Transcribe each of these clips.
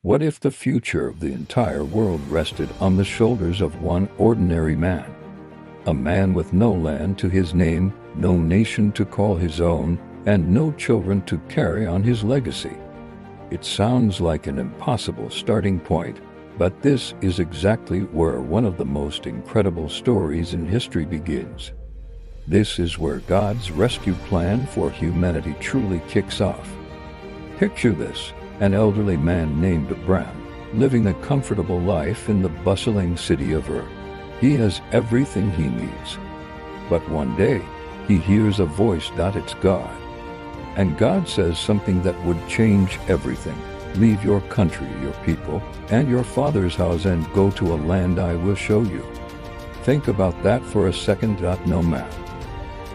What if the future of the entire world rested on the shoulders of one ordinary man? A man with no land to his name, no nation to call his own, and no children to carry on his legacy. It sounds like an impossible starting point, but this is exactly where one of the most incredible stories in history begins. This is where God's rescue plan for humanity truly kicks off. Picture this: an elderly man named Abram, living a comfortable life in the bustling city of Ur. He has everything he needs. But one day, he hears a voice. It's God. And God says something that would change everything. Leave your country, your people, and your father's house and go to a land I will show you. Think about that for a second. No map,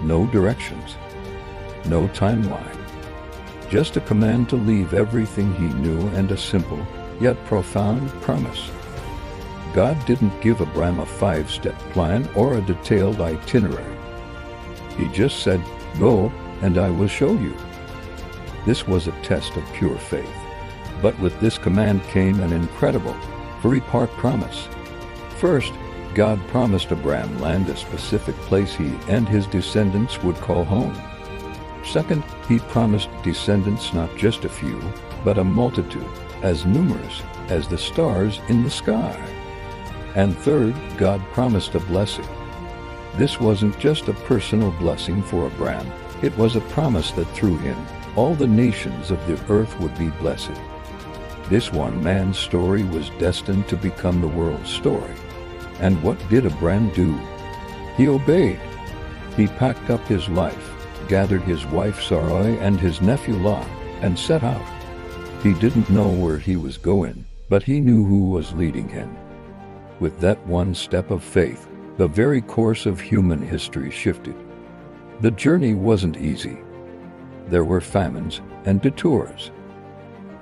no directions, no timeline. Just a command to leave everything he knew and a simple, yet profound promise. God didn't give Abram a 5-step plan or a detailed itinerary. He just said, "Go, and I will show you." This was a test of pure faith. But with this command came an incredible, three-part promise. First, God promised Abram land, a specific place he and his descendants would call home. Second, he promised descendants not just a few, but a multitude, as numerous as the stars in the sky. And third, God promised a blessing. This wasn't just a personal blessing for Abram, it was a promise that through him, all the nations of the earth would be blessed. This one man's story was destined to become the world's story. And what did Abram do? He obeyed. He packed up his life, gathered his wife Sarai and his nephew Lot, and set out. He didn't know where he was going, but he knew who was leading him. With that one step of faith, the very course of human history shifted. The journey wasn't easy. There were famines and detours.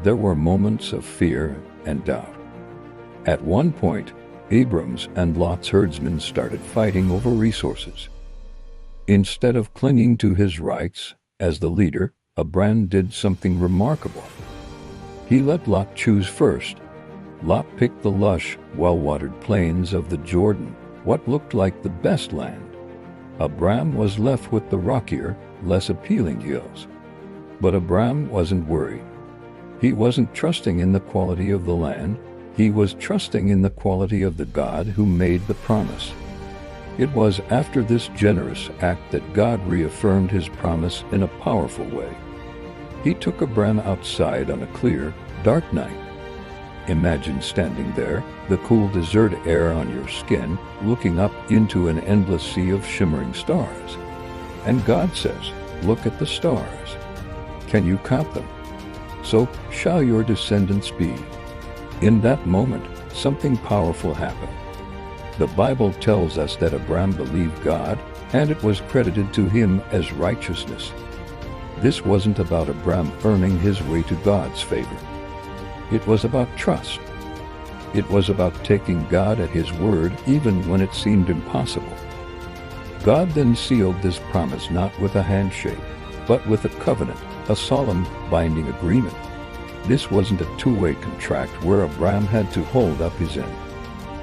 There were moments of fear and doubt. At one point, Abram's and Lot's herdsmen started fighting over resources. Instead of clinging to his rights as the leader, Abram did something remarkable. He let Lot choose first. Lot picked the lush, well-watered plains of the Jordan, what looked like the best land. Abram was left with the rockier, less appealing hills. But Abram wasn't worried. He wasn't trusting in the quality of the land. He was trusting in the quality of the God who made the promise. It was after this generous act that God reaffirmed his promise in a powerful way. He took Abram outside on a clear, dark night. Imagine standing there, the cool desert air on your skin, looking up into an endless sea of shimmering stars. And God says, "Look at the stars. Can you count them? So shall your descendants be." In that moment, something powerful happened. The Bible tells us that Abram believed God, and it was credited to him as righteousness. This wasn't about Abram earning his way to God's favor. It was about trust. It was about taking God at his word even when it seemed impossible. God then sealed this promise not with a handshake, but with a covenant, a solemn, binding agreement. This wasn't a two-way contract where Abram had to hold up his end.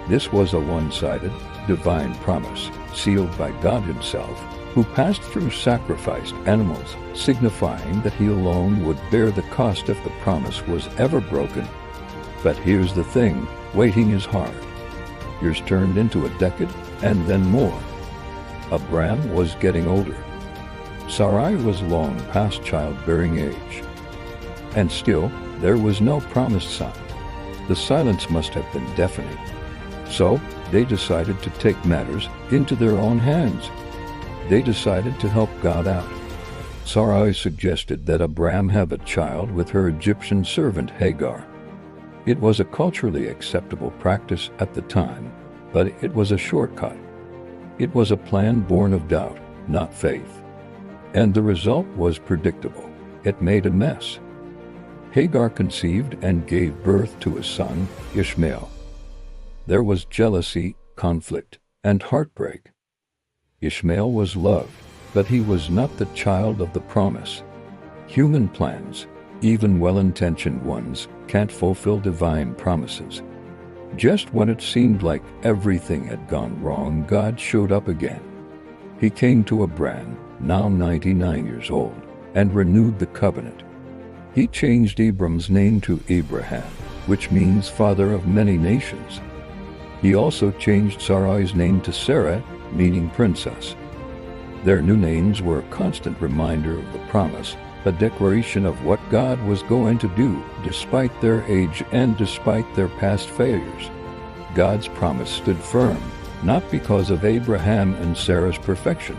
This was a one-sided, divine promise, sealed by God himself, who passed through sacrificed animals, signifying that he alone would bear the cost if the promise was ever broken. But here's the thing, waiting is hard. Years turned into a decade, and then more. Abram was getting older. Sarai was long past childbearing age. And still, there was no promised son. The silence must have been deafening. So, they decided to take matters into their own hands. They decided to help God out. Sarai suggested that Abram have a child with her Egyptian servant Hagar. It was a culturally acceptable practice at the time, but it was a shortcut. It was a plan born of doubt, not faith. And the result was predictable. It made a mess. Hagar conceived and gave birth to a son, Ishmael. There was jealousy, conflict, and heartbreak. Ishmael was loved, but he was not the child of the promise. Human plans, Even well-intentioned ones can't fulfill divine promises. Just when it seemed like everything had gone wrong, God showed up again. He came to Abram, now 99 years old, and renewed the covenant. He changed Abram's name to Abraham, which means father of many nations. He also changed Sarai's name to Sarah, meaning princess. Their new names were a constant reminder of the promise, a declaration of what God was going to do despite their age and despite their past failures. God's promise stood firm, not because of Abraham and Sarah's perfection,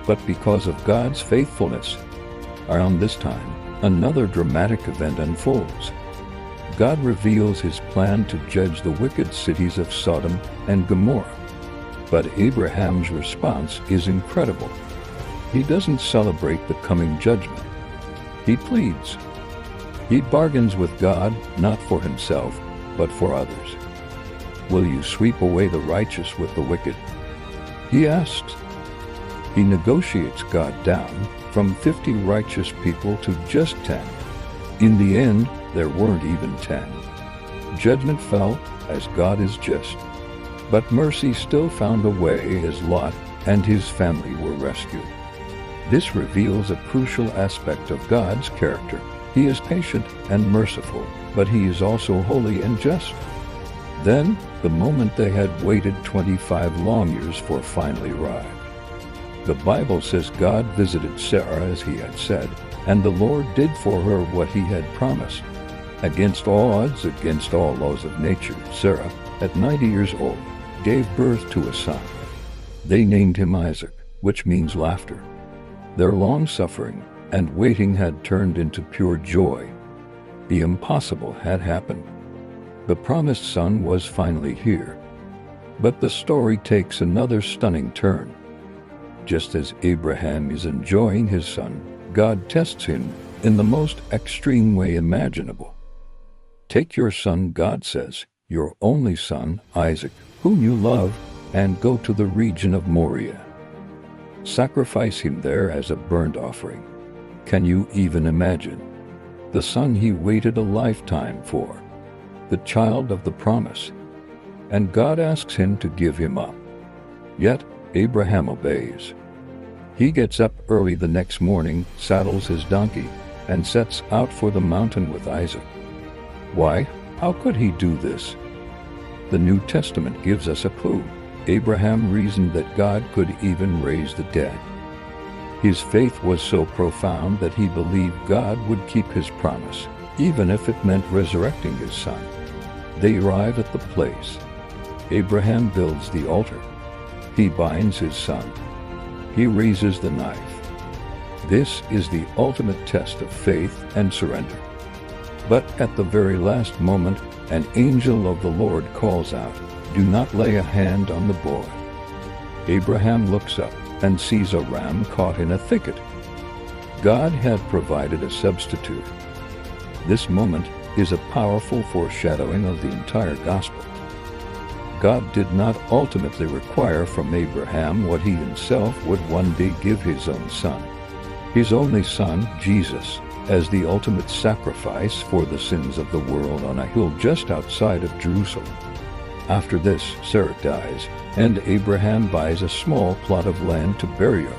but because of God's faithfulness. Around this time, another dramatic event unfolds. God reveals his plan to judge the wicked cities of Sodom and Gomorrah. But Abraham's response is incredible. He doesn't celebrate the coming judgment. He pleads. He bargains with God, not for himself, but for others. Will you sweep away the righteous with the wicked? He asks. He negotiates God down from 50 righteous people to just 10. In the end, there weren't even 10. Judgment fell, as God is just. But mercy still found a way as Lot and his family were rescued. This reveals a crucial aspect of God's character. He is patient and merciful, but he is also holy and just. Then, the moment they had waited 25 long years for finally arrived. The Bible says God visited Sarah as he had said, and the Lord did for her what he had promised. Against all odds, against all laws of nature, Sarah, at 90 years old, gave birth to a son. They named him Isaac, which means laughter. Their long suffering and waiting had turned into pure joy. The impossible had happened. The promised son was finally here. But the story takes another stunning turn. Just as Abraham is enjoying his son, God tests him in the most extreme way imaginable. Take your son, God says, your only son, Isaac, whom you love, and go to the region of Moriah. Sacrifice him there as a burnt offering. Can you even imagine? The son he waited a lifetime for, the child of the promise. And God asks him to give him up. Yet Abraham obeys. He gets up early the next morning, saddles his donkey, and sets out for the mountain with Isaac. Why? How could he do this? The New Testament gives us a clue. Abraham reasoned that God could even raise the dead. His faith was so profound that he believed God would keep his promise, even if it meant resurrecting his son. They arrive at the place. Abraham builds the altar. He binds his son. He raises the knife. This is the ultimate test of faith and surrender. But at the very last moment, an angel of the Lord calls out, "Do not lay a hand on the boy." Abraham looks up and sees a ram caught in a thicket. God had provided a substitute. This moment is a powerful foreshadowing of the entire gospel. God did not ultimately require from Abraham what he himself would one day give his own son. His only son, Jesus, as the ultimate sacrifice for the sins of the world on a hill just outside of Jerusalem. After this, Sarah dies, and Abraham buys a small plot of land to bury her.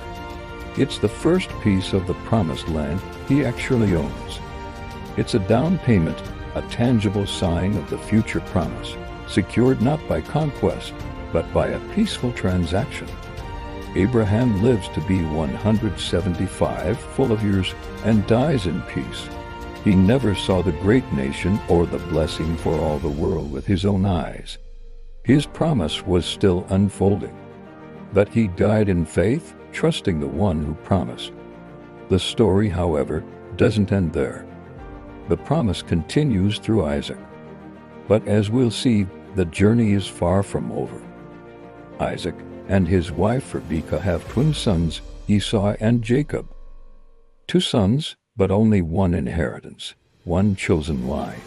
It's the first piece of the promised land he actually owns. It's a down payment, a tangible sign of the future promise, secured not by conquest, but by a peaceful transaction. Abraham lives to be 175, full of years, and dies in peace. He never saw the great nation or the blessing for all the world with his own eyes. His promise was still unfolding. But he died in faith, trusting the one who promised. The story, however, doesn't end there. The promise continues through Isaac. But as we'll see, the journey is far from over. Isaac and his wife Rebekah have twin sons, Esau and Jacob. 2 sons, but only one inheritance, one chosen line.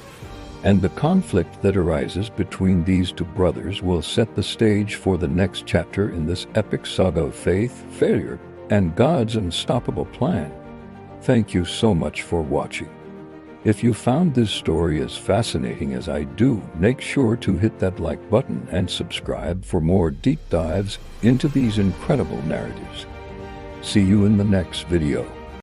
And the conflict that arises between these 2 brothers will set the stage for the next chapter in this epic saga of faith, failure, and God's unstoppable plan. Thank you so much for watching. If you found this story as fascinating as I do, make sure to hit that like button and subscribe for more deep dives into these incredible narratives. See you in the next video.